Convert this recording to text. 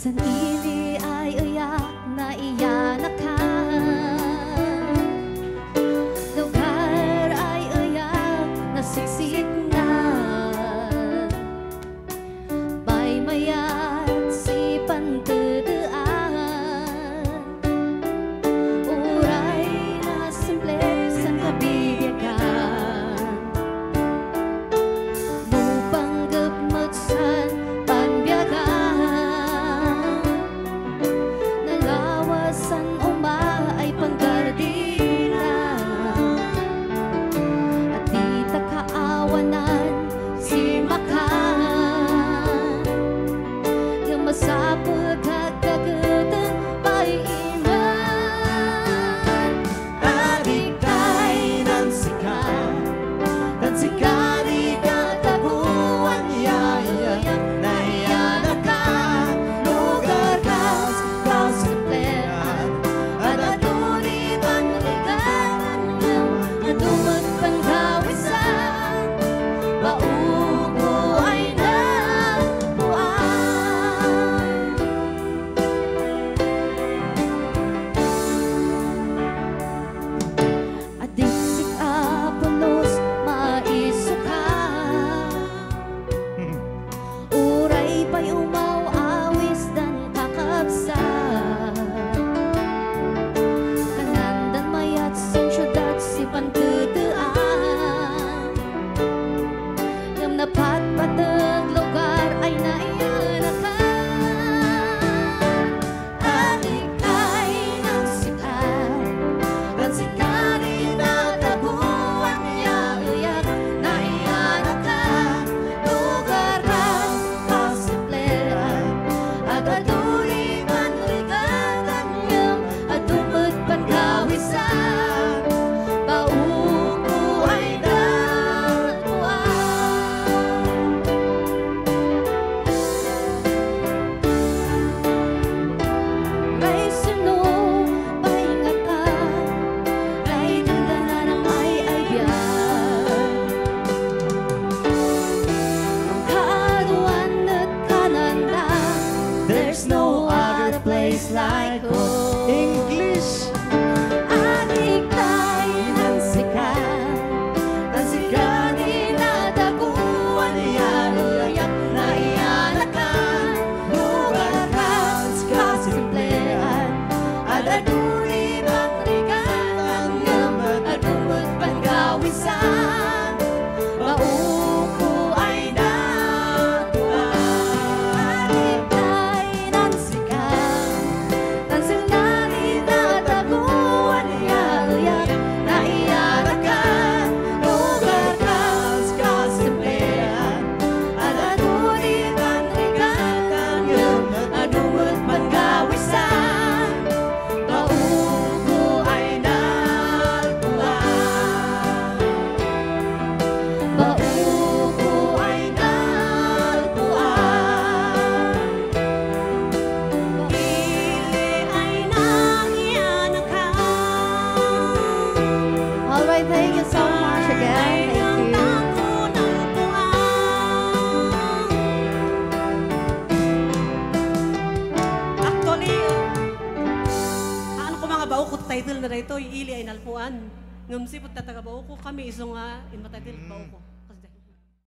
San ili ay uyak na iyanakan, lugar ay uyak na siksik na, baymayat si pantedaan, uray na simple sa kabiyakan, mupanggap magsan panbiyagan, nalawasan uma ay panggardina, at di takaawanan si makan, masapag kagagatan paiiman. Adik kay nansikan, nansikan ikatabuan yaya, naiyanakan, lugar kas kasimplihan, at atunitan liganan niyang adumat panggawisan, bauko ay nabuan. Adisik apulos maisuka, uray pa'y umaw awis dan kakabsat, kanandan mayat sa syudad si pantedaan, ngam napat patag lugar ay naiyanakan. Adik ay nansikan, nansikan itatabuan yayak, naiyanakan, lugar kas kasimplihan, at adulikan liganan niyang adumat panggawisan, bauko ay nabuan. May sunog, may ngatan, may dandanan ang ay biyan, ang kaaduan at kanandang, There's no other place like home. English. adik tayo nansikan, Nansikan itatabuan yayak, naiyanakan, lugar kas kasimplihan, at atunitan liganan niyang adumat panggawisan, bauko ay natuan. adik tayo nansikan, nansikan itatabuan yayak, Naiyanakan, lugar kas kasimplihan, at atunitan liganan niyang adumat panggawisan, bauko ay nagpuan. Bauko ay nagpuan. ili ay nangyanakan. Alright, thank you so much again. Thank you. Actually, ano ko mga bawo ko title na rito, ili ay nalpuan. Ngamsi po tatagabaw ko kami iso nga in matitle bawo ko.